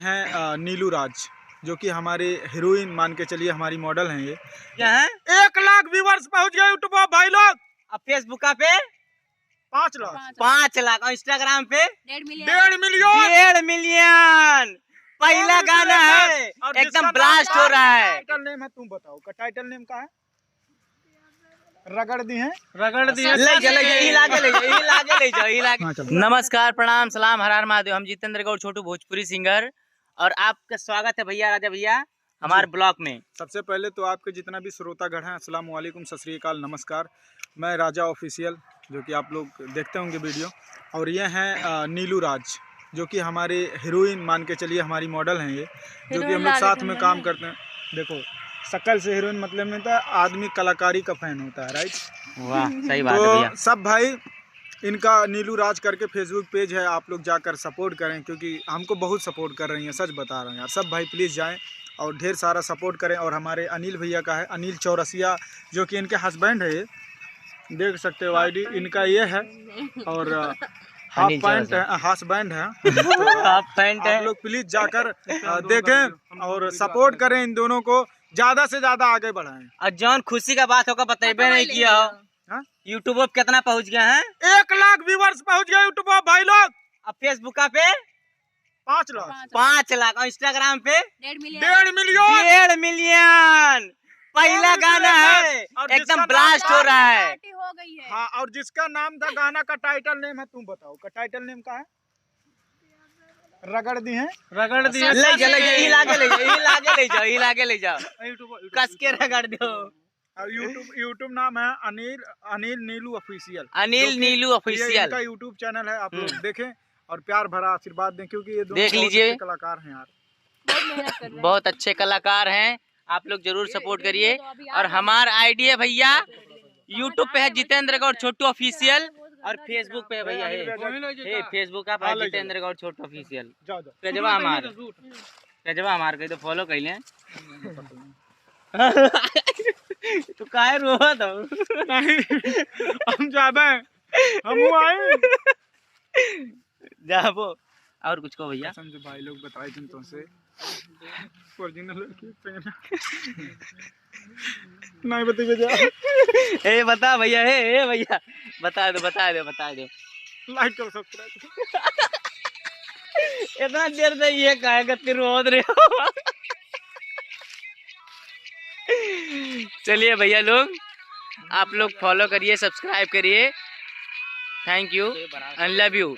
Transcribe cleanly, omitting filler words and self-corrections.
हैं नीलू राज, जो कि हमारे हीरोइन मान के चलिए, हमारी मॉडल हैं। ये क्या है? 1 लाख व्यूवर्स पहुंच गए यूट्यूब पर भाई लोग। अब फेसबुक पे 5 लाख 5 लाख और इंस्टाग्राम पे 1.5 मिलियन। पहला गाना है, एकदम ब्लास्ट हो रहा है। टाइटल नेम है, तुम बताओ का टाइटल नेम का है? रगड़ दी है, नमस्कार, प्रणाम, सलाम, हर हर महादेव। हम जितेंद्र गौड़ छोटू भोजपुरी सिंगर, और आपका स्वागत है भैया राजा भैया हमारे ब्लॉग में। सबसे पहले तो आपके जितना भी श्रोतागण हैं, अस्सलाम वालेकुम, सत श्री अकाल, नमस्कार। मैं राजा ऑफिशियल, जो कि आप लोग देखते होंगे वीडियो, और ये हैं नीलू राज, जो कि हमारे हीरोइन मान के चलिए, हमारी मॉडल हैं। ये जो कि हम लोग साथ में काम करते हैं। देखो, शक्ल से हीरोइन मतलब नहीं था, आदमी कलाकारी का फैन होता है, राइट? वाह, सही बात है भैया। तो सब भाई, इनका नीलू राज करके फेसबुक पेज है, आप लोग जाकर सपोर्ट करें, क्योंकि हमको बहुत सपोर्ट कर रही हैं, सच बता रहे हैं यार। सब भाई प्लीज़ जाएं और ढेर सारा सपोर्ट करें। और हमारे अनिल भैया का है, अनिल चौरसिया, जो कि इनके हस्बैंड है। ये देख सकते हो आईडी इनका ये है, और हाफ पैंट है, हस्बैंड है। हाफ पैंट है। आप लोग प्लीज जाकर देखें और सपोर्ट करें, इन दोनों को ज्यादा से ज्यादा आगे बढ़ाएं। और जौन खुशी का बात होगा बताइए नहीं किया हो। यूट्यूब पर कितना पहुंच गया है? 1 लाख व्यूवर्स पहुंच गए यूट्यूब पर भाई लोग। अब फेसबुक पे 5 लाख 5 लाख और इंस्टाग्राम पे 1.5 मिलियन। पहला गाना है, एकदम ब्लास्ट हो रहा है। हाँ, और जिसका नाम था, गाना का टाइटल नेम है, तुम बताओ का टाइटल नेम का है? रगड़ दी है, ले जाओ कस के रगड़ दो। यूट्यूब नाम है अनिल नीलू ऑफिशियल। अनिल नीलू ऑफिशियल इनका यूट्यूब चैनल है, आप लोग देखें और प्यार भरा आशीर्वाद दें, क्योंकि ये देख लीजिए, कलाकार हैं यार, बहुत अच्छे कलाकार हैं। आप लोग जरूर सपोर्ट करिए। और हमारा आईडी है भैया, यूट्यूब पे है जितेंद्र गौड़ छोटू ऑफिशियल, और फेसबुक पे है भैया है फेसबुक आप जितेंद्र गौड़ छोटू ऑफिशियल। पेजवा हमार कहीं तो फॉलो कर लें। तो काहे रोवा दो हम जाबे, हम आए जाबो। और कुछ को भैया समझो भाई लोग बताए तुम तो से ओरिजिनल नहीं बताइए जा। ए बता भैया, ए भैया बता दो लाइक करो, सब्सक्राइब। इतना देर से ये काहे गति रोद रहे हो? चलिए भैया लोग, आप लोग फॉलो करिए, सब्सक्राइब करिए। Thank you and love you.